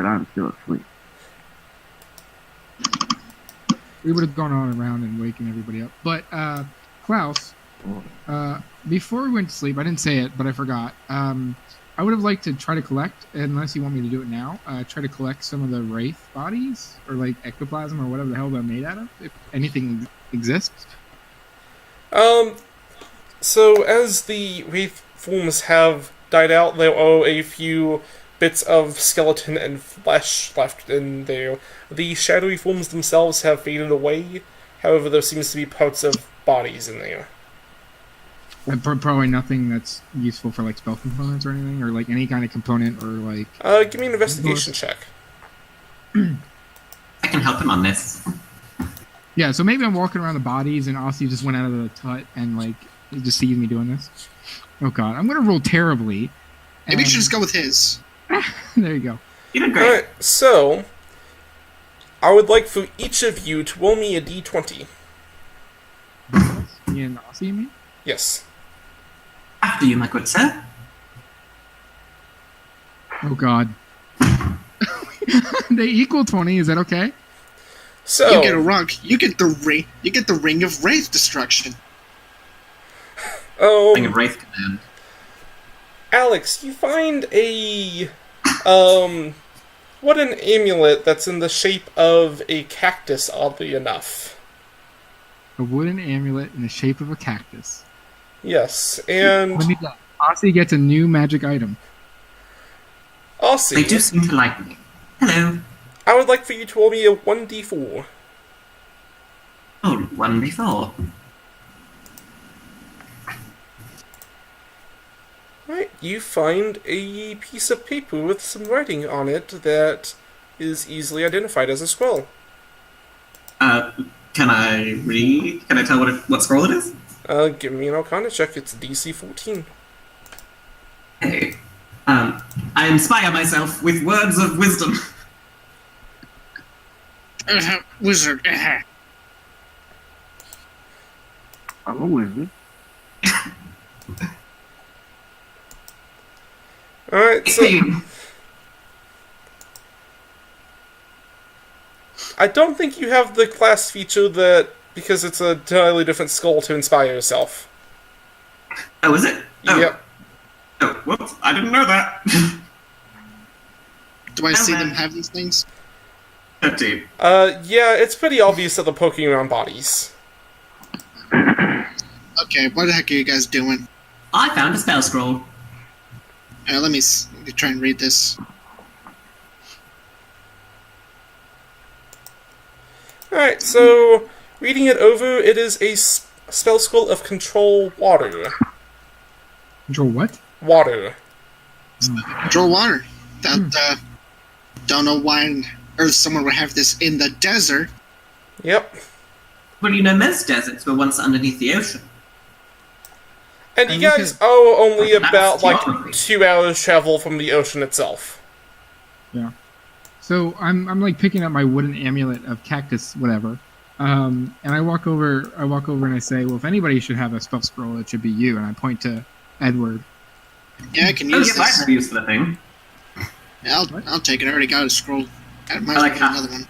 that I'm still asleep. We would have gone on around and waking everybody up. But Klaus, before we went to sleep, I didn't say it, but I forgot. I would have liked to try to collect, unless you want me to do it now, try to collect some of the Wraith bodies, or like ectoplasm, or whatever the hell they're made out of, if anything exists. So as the Wraith forms have died out, there are a few bits of skeleton and flesh left in there. The shadowy forms themselves have faded away, however there seems to be parts of bodies in there. And probably nothing that's useful for like spell components or anything, or like any kind of component, or like... Give me an investigation check. I can help him on this. Yeah, so maybe I'm walking around the bodies and Aussie just went out of the hut and like he just sees me doing this. Oh god, I'm gonna roll terribly. Maybe you should just go with his. There you go. You did great. Alright, so I would like for each of you to roll me a d20. Me and Aussie, you mean? Yes. After you, my good sir. Oh god. They equal 20, is that okay? So You get a rug. You get the ring. You get the ring of Wraith Destruction. Ring of Wraith Command. Alex, you find a wooden amulet that's in the shape of a cactus, oddly enough. A wooden amulet in the shape of a cactus. Yes, and Let me guess. Aussie gets a new magic item. Aussie, They do seem to like me. Hello. I would like for you to roll me a 1d4. Oh, one before. Right, you find a piece of paper with some writing on it that is easily identified as a scroll. Can I read? Can I tell what scroll it is? Give me an Arcana check. It's DC 14. Hey. I inspire myself with words of wisdom. Wizard. I'm a wizard. Alright, so I don't think you have the class feature that, because it's a entirely different skull, to inspire yourself. Oh, is it? Oh. Yep. Oh, whoops. I didn't know that. Do I see man. them have these things? 13. Yeah, it's pretty obvious that they're poking around bodies. Okay, what the heck are you guys doing? I found a spell scroll. Let me try and read this. Alright, so reading it over, it is a spell scroll of control water. Control what? Water. Draw water. Don't know why on earth someone would have this in the desert. Yep. Well, you know, most deserts were once underneath the ocean. And you And you guys can- are only That's about, like, geography. 2 hours travel from the ocean itself. Yeah. So I'm like picking up my wooden amulet of cactus, whatever. And I walk over and I say, well, if anybody should have a spell scroll, it should be you. And I point to Edward. Yeah, I can Oh, use yes, I this. have use for the thing. Yeah, I'll take it. I already got a scroll. I might I as well like get how- another one.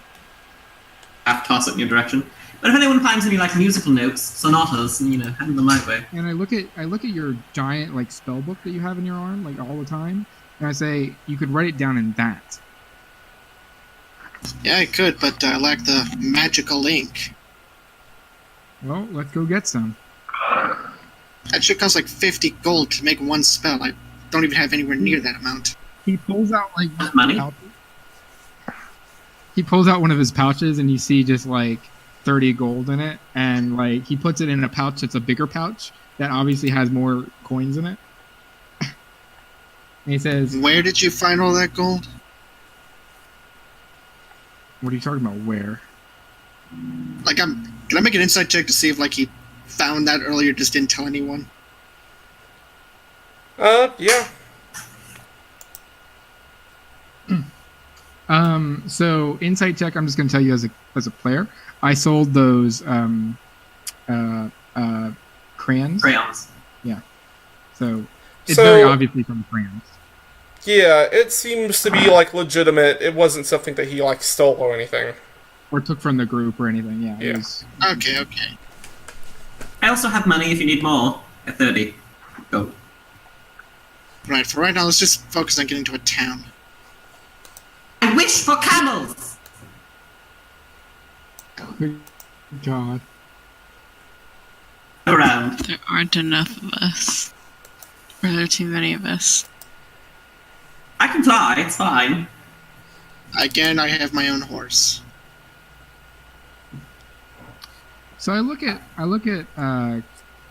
Half toss it in your direction. But if anyone finds any, like, musical notes, sonatas, you know, hand them my way. And I look at your giant like spell book that you have in your arm, like all the time. And I say, you could write it down in that. Yeah, I could, but I lack the magical ink. Well, let's go get some. That should cost like 50 gold to make one spell. I don't even have anywhere near that amount. He pulls out like That's money. pouches. He pulls out one of his pouches, and you see just like 30 gold in it, and like he puts it in a pouch that's a bigger pouch that obviously has more coins in it. And he says, Where did you find all that gold? "What are you talking about? Where?" Like, can I make an insight check to see if like he found that earlier, just didn't tell anyone? Yeah. So insight check. I'm just going to tell you as a player, I sold those crayons. Crayons. So it's So- very obviously from crayons. Yeah, it seems to be, like, legitimate. It wasn't something that he, like, stole or anything. Or took from the group or anything. Yeah. Yeah. It was, Okay. I also have money if you need more. At 30. Go. Right. For right now, let's just focus on getting to a town. I wish for camels! good God. Around. There aren't enough of us. Or there are too many of us. I can fly, it's fine. Again, I have my own horse. So I look at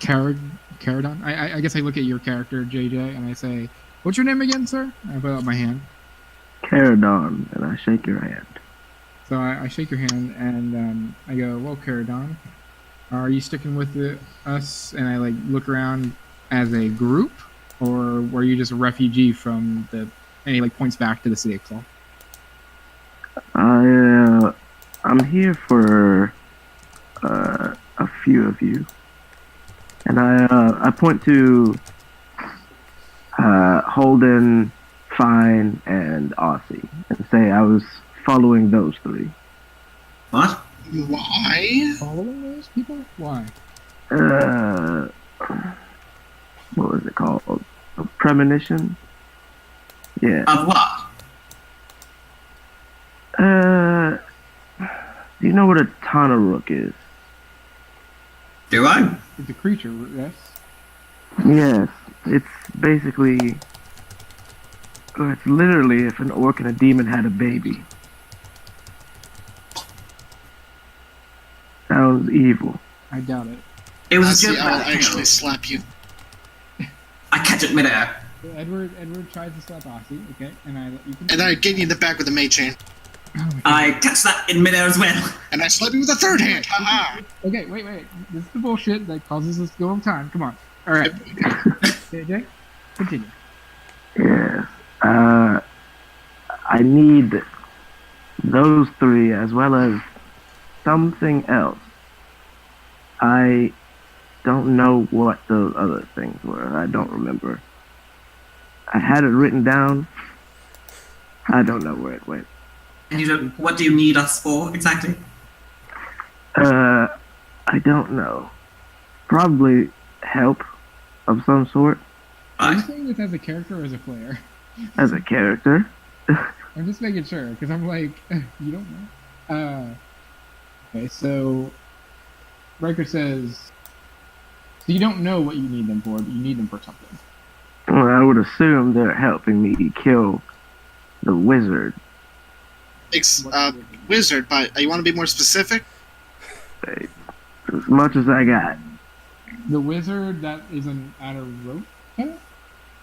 Caradon. I guess I look at your character, JJ, and I say, "What's your name again, sir?" I put out my hand. Caradon, and I shake your hand. So I shake your hand and I go, "Well, Caradon, are you sticking with us?" And I like look around as a group, or were you just a refugee from the? And he like points back to the city of Claw. I'm here for a few of you, and I point to Holden, Fine, and Aussie, and say I was following those three. What? Why? Following those people? Why? What was it called? A premonition? Yeah. Of what? Do you know what a Tanarook is? Do I? It's a creature, yes. Yes. It's basically... It's literally if an orc and a demon had a baby. Sounds evil. I doubt it. It was a See, joke I will about actually tails. slap you. I catch it midair. So Edward tries to slap Aussie, okay, and I let you can. And then I get you in the back with a mage hand. Oh my God. I catch that in midair as well. And I slap you with a third hand. Haha. Okay, wait. This is the bullshit that causes us to go on time. Come on. All right. JJ, continue. Yes. I need those three as well as something else. I don't know what those other things were. I don't remember. I had it written down. I don't know where it went. And you don't. What do you need us for exactly? I don't know. Probably help of some sort Are you Right. saying this as a character or as a player? as a character. I'm just making sure, because I'm like, you don't know? Okay, so Riker says, so you don't know what you need them for, but you need them for something. Well, I would assume they're helping me kill the wizard. Wizard, but you want to be more specific? As much as I got. The wizard that isn't out of rope? Huh?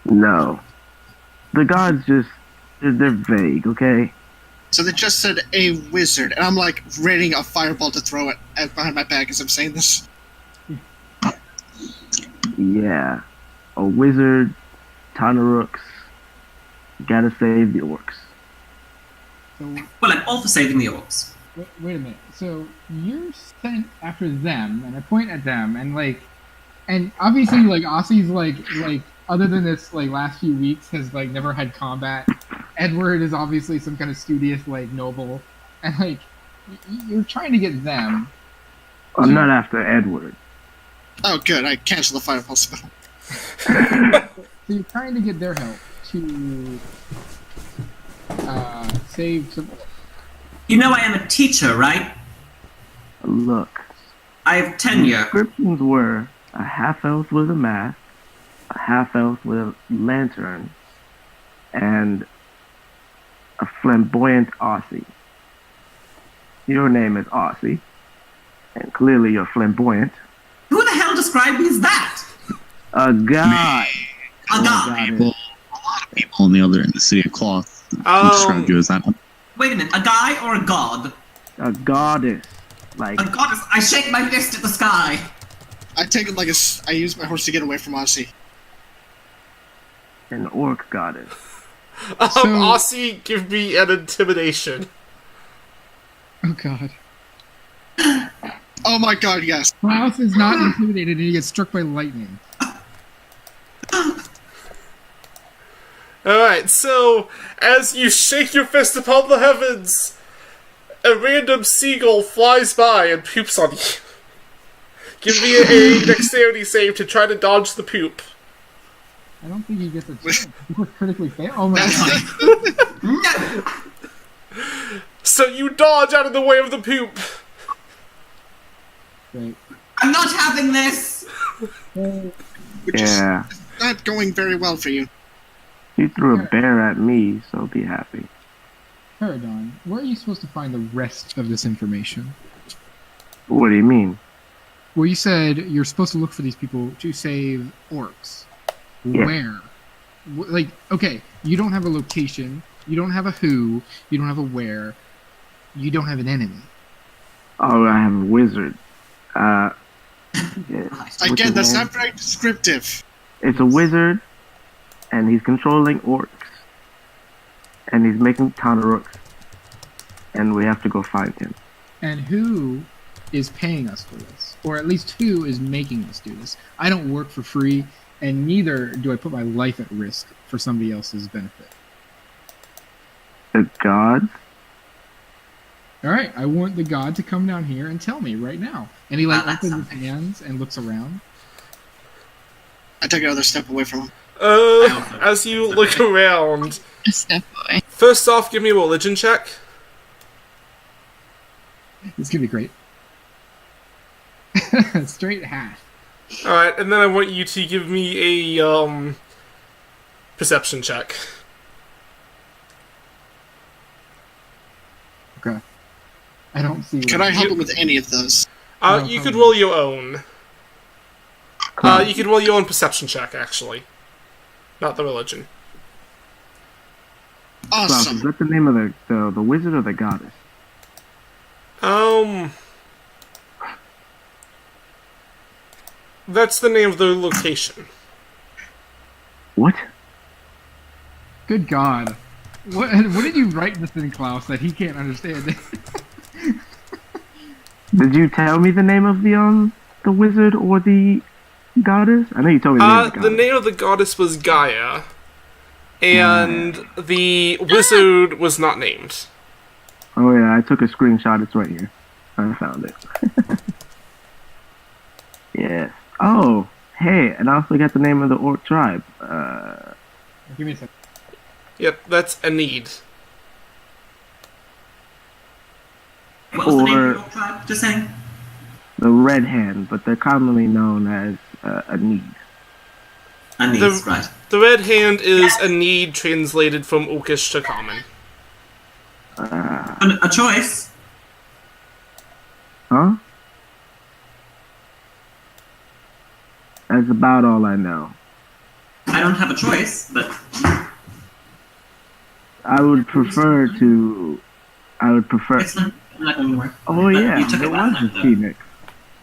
No. The gods just, they're vague, okay? So they just said a wizard, and I'm like readying a fireball to throw it behind my back as I'm saying this. Yeah. A wizard, Tanarooks, gotta save the orcs. So, Well, I'm all for saving the orcs. wait a minute. So you're sent after them, and I point at them, and like, and obviously like Aussie's like other than this like last few weeks has like never had combat. Edward is obviously some kind of studious like noble, and like you're trying to get them. I'm not after Edward. Oh, good. I canceled the fireball spell. So you're trying to get their help to save some. You know I am a teacher, right? Look, I have tenure. descriptions were a half-elf with a mask, a half-elf with a lantern, and a flamboyant Aussie. Your name is Aussie, and clearly you're flamboyant. Who the hell described me as that? A god! A god. Goddess. People in the city of Cloth described you as that. Wait a minute, a guy or a god? A goddess. Like, A goddess. I shake my fist at the sky. I take it like I use my horse to get away from Aussie. an orc goddess. Aussie, give me an intimidation. Oh God. Oh my god, yes. Klaus is not intimidated, and he gets struck by lightning. Alright, so, as you shake your fist upon the heavens, a random seagull flies by and poops on you. Give me a dexterity save to try to dodge the poop. I don't think he gets a chance. He was critically fail. Oh my god. No! So you dodge out of the way of the poop. Great. I'm not having this! Which is Yeah. not going very well for you. You threw a bear at me, so be happy. Paradon, where are you supposed to find the rest of this information? What do you mean? Well, you said you're supposed to look for these people to save orcs. Yeah. Where? Like, okay, you don't have a location, you don't have a who, you don't have a where, you don't have an enemy. Oh, I have a wizard. Yeah. What's Again, his that's name? not very descriptive. It's a wizard, and he's controlling orcs. And he's making Tanarooks. And we have to go find him. And who is paying us for this? Or at least who is making us do this? I don't work for free, and neither do I put my life at risk for somebody else's benefit. The gods? Alright, I want the god to come down here and tell me right now. And he like That's opens his something. hands and looks around. I take another step away from him. As you look around, A step away. first off, give me a religion check. This could be great. Straight half. Alright, and then I want you to give me a, perception check. Okay. I don't see. Can I help him with any of those? No, You could probably. roll your own. You could roll your own perception check, actually. Not the religion. Klaus, is Awesome. that the name of the wizard or the goddess? That's the name of the location. What? Good God. What did you write this in, Klaus, that he can't understand? Did you tell me the name of the wizard or the goddess? I know you told me the name of the The goddess. name of the goddess was Gaia, and the wizard was not named. Oh yeah, I took a screenshot. It's right here. I found it. Yes. Oh, hey, and I also got the name of the orc tribe. Give me a second. Yep, that's Anid. What was the name Or- of your tribe? Just saying. The Red Hand, but they're commonly known as Anid. Anise, right. The Red Hand is Anid translated from Orcish to Common. A choice. Huh? That's about all I know. I don't have a choice, but I would prefer to. it's not going to work. Oh But yeah, you took there it last was time, a though. phoenix.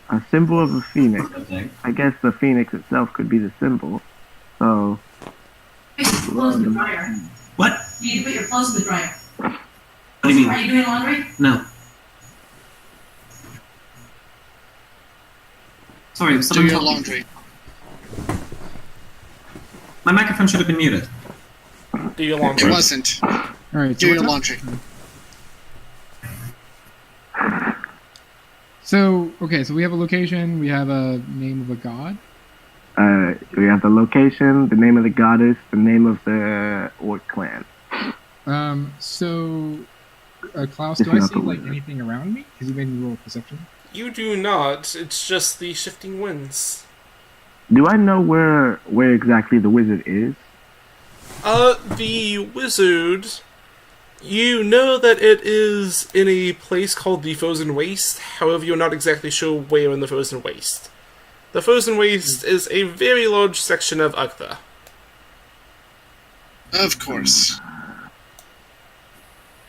A symbol of a phoenix. Okay. I guess the phoenix itself could be the symbol. So, Clothes in the dryer. What? You need to put your clothes in the dryer. What do you Are mean? you doing laundry? No. Sorry, Do someone your told me. laundry. My microphone should have been muted. Do your It laundry. wasn't. Alright, Do so your what's up? laundry. So, okay, so we have a location, we have a name of a god. we have the location, the name of the goddess, the name of the orc clan. Klaus, This do I is not see the like wizard. anything around me? Because you made me roll a perception. You do not. It's just the shifting winds. Do I know where exactly the wizard is? The wizard. You know that it is in a place called the Frozen Waste, however, you're not exactly sure where in the Frozen Waste. The Frozen Waste is a very large section of Ugtha. Of course.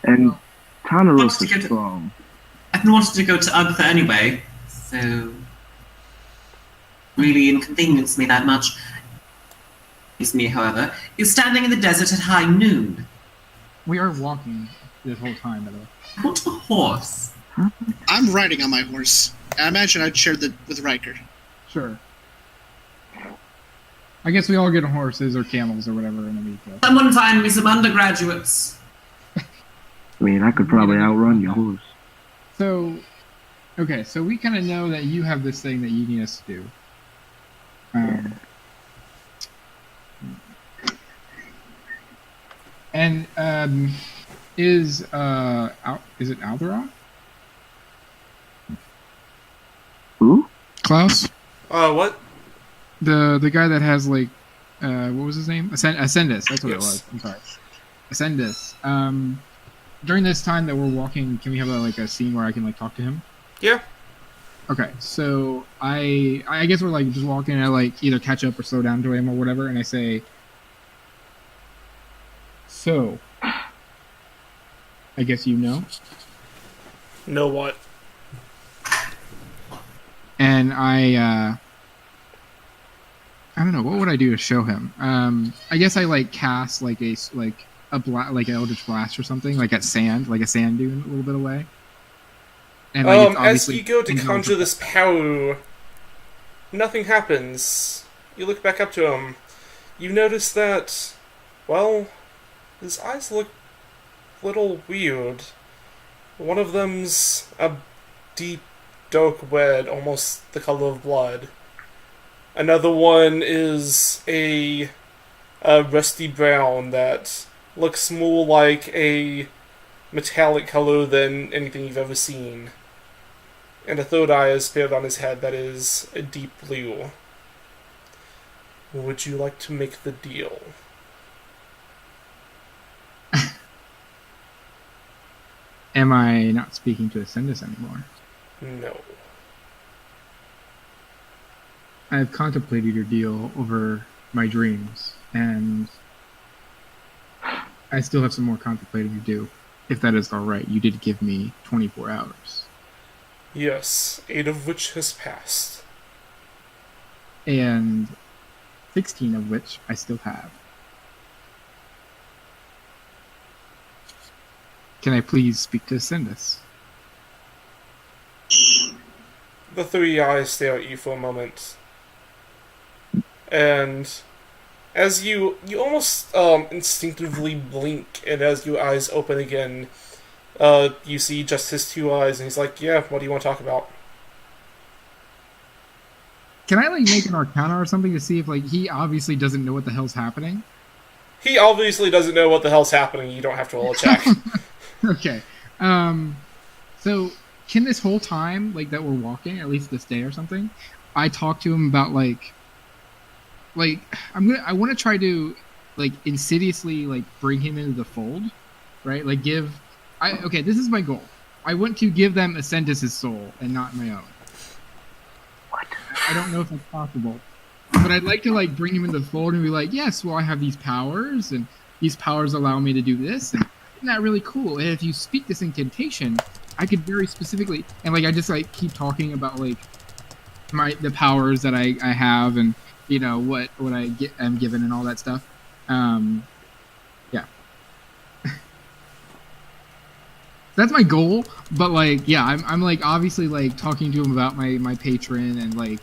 And Wants Tanaros to is go to- strong. I've been wanting to go to Ugtha anyway, so really inconvenienced me that much. Is me, however, is standing in the desert at high noon. We are walking this whole time, by the way. I want a horse. I'm riding on my horse. I imagine I'd share that with Riker. Sure. I guess we all get horses or camels or whatever, and then we go. Someone find me some undergraduates. I mean, I could probably outrun your horse. So, okay, so we kind of know that you have this thing that you need us to do. And is it Alderon? Who? Klaus? What? The guy that has like what was his name? Ascendus. That's what it was. I'm sorry. Ascendus. During this time that we're walking, can we have a scene where I can like talk to him? Yeah. Okay, so I guess we're like just walking and I like either catch up or slow down to him or whatever, and I say, so I guess you know. Know what? And I don't know, what would I do to show him? I guess I like cast like an Eldritch Blast or something, like at sand, like a sand dune a little bit away. And like, it's as you go to obviously conjure this power, nothing happens. You look back up to him. You notice that, well, his eyes look a little weird. One of them's a deep, dark red, almost the color of blood. Another one is a rusty brown that looks more like a metallic color than anything you've ever seen. And a third eye is appeared on his head that is a deep blue. Would you like to make the deal? Am I not speaking to Ascendus anymore? No. I have contemplated your deal over my dreams, and I still have some more contemplating to do. If that is alright, you did give me 24 hours. Yes, 8 of which has passed. And 16 of which I still have. Can I please speak to Ascendus? The 3 eyes stare at you for a moment. And as you almost instinctively blink, and as your eyes open again, you see just his 2 eyes, and he's like, yeah, what do you want to talk about? Can I, like, make an Arcana or something to see if, like, he obviously doesn't know what the hell's happening? He obviously doesn't know what the hell's happening, you don't have to roll a check. Okay. So, can this whole time, like, that we're walking, at least this day or something, I talk to him about, like, I want to try to, like, insidiously, like, bring him into the fold, right? Like, okay, this is my goal. I want to give them Ascendus' soul and not my own. What? I don't know if that's possible, but I'd like to, like, bring him into the fold and be like, yes, well, I have these powers, and these powers allow me to do this, and isn't that really cool? And if you speak this incantation, I could very specifically, and, like, I just, like, keep talking about, like, the powers that I have, and you know what I'm given and all that stuff. Yeah. That's my goal, but like, yeah, I'm like obviously like talking to him about my patron and like,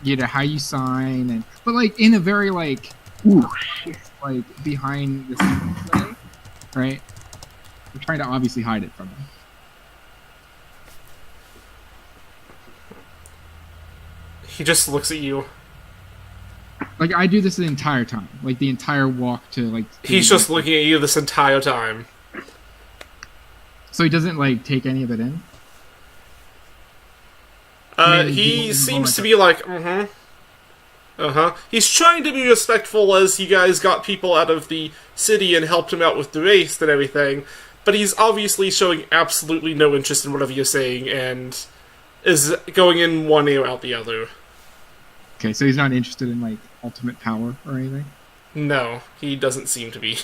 you know, how you sign and but like in a very like, Ooh, shit. like behind the scenes way, right? I'm trying to obviously hide it from him. He just looks at you. Like I do this the entire time, like the entire walk to like. He's just looking at you this entire time. So he doesn't like take any of it in. He seems to be like, He's trying to be respectful as you guys got people out of the city and helped him out with the race and everything, but he's obviously showing absolutely no interest in whatever you're saying and is going in one ear out the other. Okay, so he's not interested in like ultimate power or anything? No, he doesn't seem to be.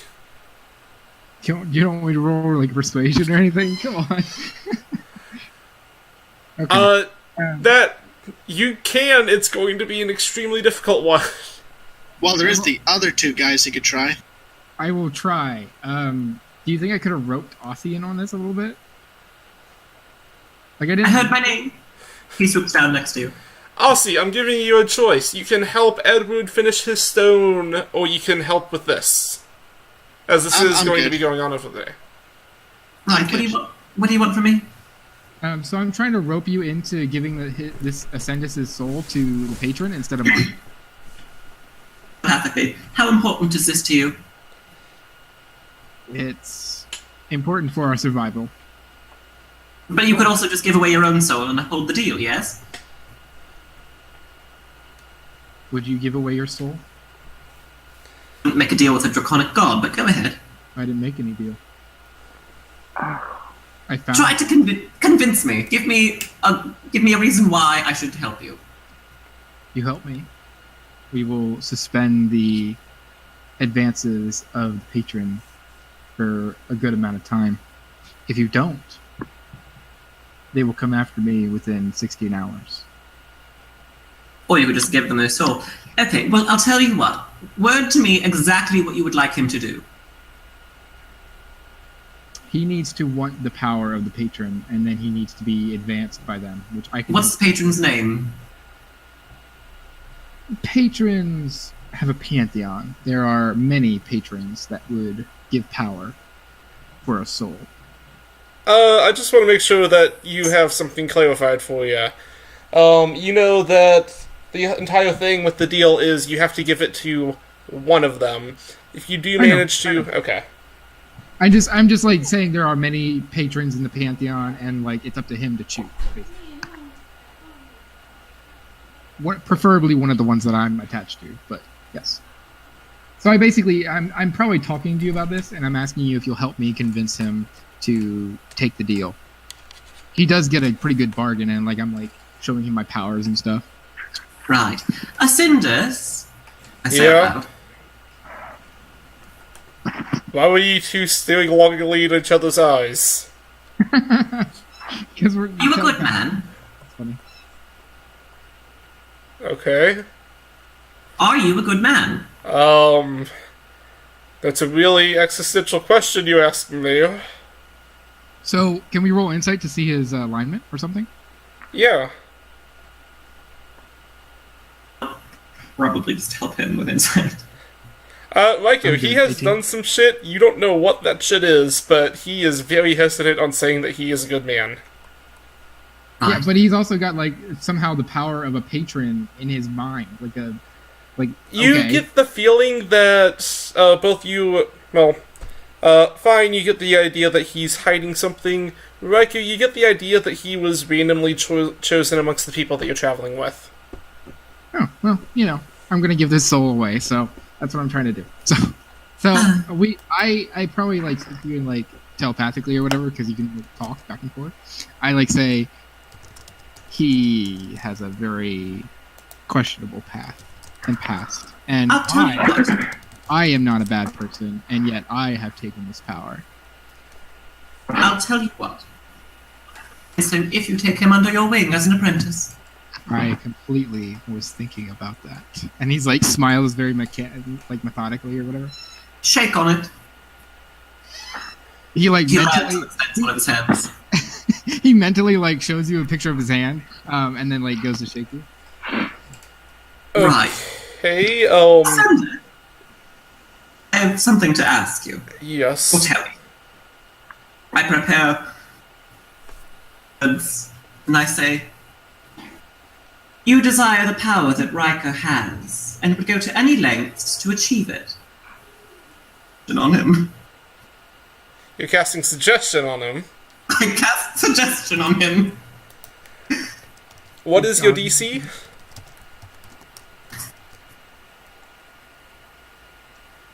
You don't want me to roll like persuasion or anything? Come on. Okay. That you can. It's going to be an extremely difficult one. Well, there is the other 2 guys you could try. I will try. Do you think I could have roped Aussie in on this a little bit? Like I didn't. I heard my name. He swoops down next to you. Aussie, I'm giving you a choice. You can help Edward finish his stone, or you can help with this. As this is I'm going to good. be going on over there. Right, what do you want from me? So I'm trying to rope you into giving this Ascendus' soul to the patron instead of mine. Perfectly. How important is this to you? It's important for our survival. But you could also just give away your own soul and hold the deal, yes? Would you give away your soul? Make a deal with a draconic god, but go ahead. I didn't make any deal. I found. Try to convince me. Give me a reason why I should help you. You help me. We will suspend the advances of the patron for a good amount of time. If you don't, they will come after me within 16 hours. Or you could just give them their soul. Okay, well, I'll tell you what. Word to me exactly what you would like him to do. He needs to want the power of the patron, and then he needs to be advanced by them, which I can. What's the patron's name? Patrons have a pantheon. There are many patrons that would give power for a soul. I just want to make sure that you have something clarified for you. You know that the entire thing with the deal is you have to give it to one of them. If you do manage to... Okay. I'm just like saying there are many patrons in the pantheon, and like it's up to him to choose. Basically. Preferably one of the ones that I'm attached to, but yes. So I'm probably talking to you about this, and I'm asking you if you'll help me convince him to take the deal. He does get a pretty good bargain, and like I'm like showing him my powers and stuff. Right. Ascendus. I say Yeah? out loud. Why were you two staring longingly at each other's eyes? Because we're You a good man? That's funny. Okay. Are you a good man? That's a really existential question you asked me. So can we roll insight to see his alignment or something? Yeah. Probably just help him with insight. Riker, Okay, he has 18. done some shit. You don't know what that shit is, but he is very hesitant on saying that he is a good man. Yeah, Right. but he's also got like somehow the power of a patron in his mind, You okay. get the feeling that both you, fine, you get the idea that he's hiding something. Riker, you get the idea that he was randomly chosen amongst the people that you're traveling with. Oh well, I'm gonna give this soul away, so that's what I'm trying to do. So I probably like speak to you in like telepathically or whatever because you can like, talk back and forth. I like say he has a very questionable path and past, and I'll tell you what. I am not a bad person, and yet I have taken this power. I'll tell you what. So if you take him under your wing as an apprentice, I completely was thinking about that, and he's like smiles very methodically or whatever. shake on it. He like He'll mentally, extend one of his hands. he mentally like shows you a picture of his hand, and then like goes to shake you. Right. Hey, Ascendus, I have something to ask you, or yes. tell you. I prepare words, and I say, you desire the power that Riker has, and would go to any lengths to achieve it. On him. You're casting suggestion on him. I cast suggestion on him. What is your DC?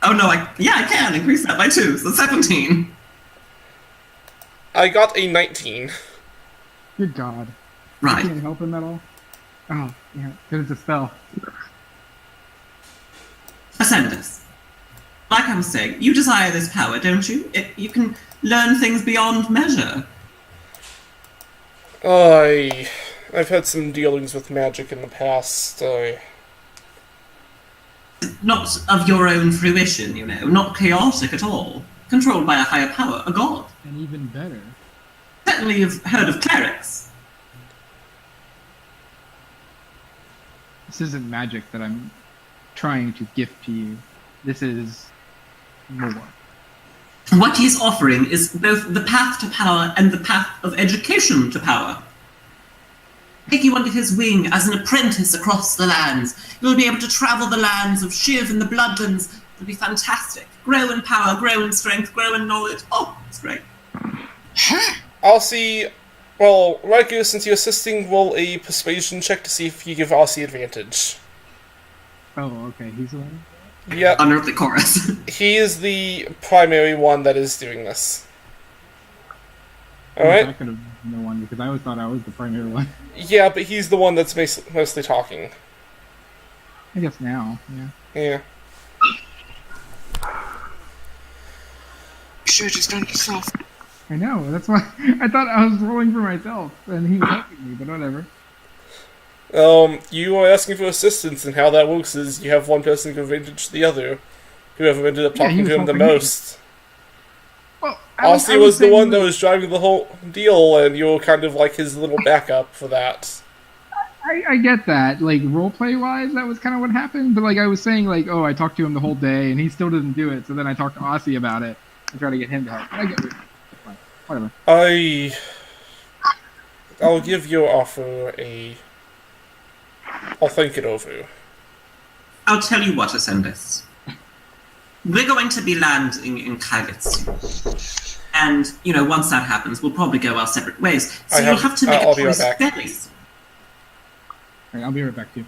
Oh no, I can increase that by 2, so 17. I got a 19. Good God. Right. Can't help him at all. Oh, yeah, because it's a spell. Ascendus. Like I was saying, you desire this power, don't you? You can learn things beyond measure. I've had some dealings with magic in the past. Not of your own fruition, not chaotic at all. Controlled by a higher power, a god. And even better. Certainly you've heard of clerics. This isn't magic that I'm trying to gift to you. This is more. What he's offering is both the path to power and the path of education to power. Take you under his wing as an apprentice across the lands. You'll be able to travel the lands of Shiv and the Bloodlands. It'll be fantastic. Grow in power, grow in strength, grow in knowledge. Oh, it's great. Aussie, well, Riker, since you're assisting, roll a persuasion check to see if you give Aussie advantage. Oh, okay. He's the one. Yep, Honor of the chorus. he is the primary one that is doing this. I Alright? could have been the one because I always thought I was the primary one. Yeah, but he's the one that's mostly talking. I guess now, yeah. Yeah. You should have just done it yourself. I know. That's why I thought I was rolling for myself, and he was helping me. But whatever. You are asking for assistance, and how that works is you have one person give advantage to the other. Whoever ended up Yeah, he talking was to him the helping me. most. Well, Aussie was the saying one that was driving the whole deal, and you were kind of like his little backup for that. I get that. Like roleplay wise, that was kind of what happened. But like I was saying, like, oh, I talked to him the whole day, and he still didn't do it. So then I talked to Aussie about it and tried to get him to help. But I get it. Fine. Whatever. I'll give your offer a... I'll think it over. I'll tell you what, Ascendus. We're going to be landing in Kagits. And, once that happens, we'll probably go our separate ways. So you'll have to make I'll a be right choice back. very soon. All right, I'll be right back to you.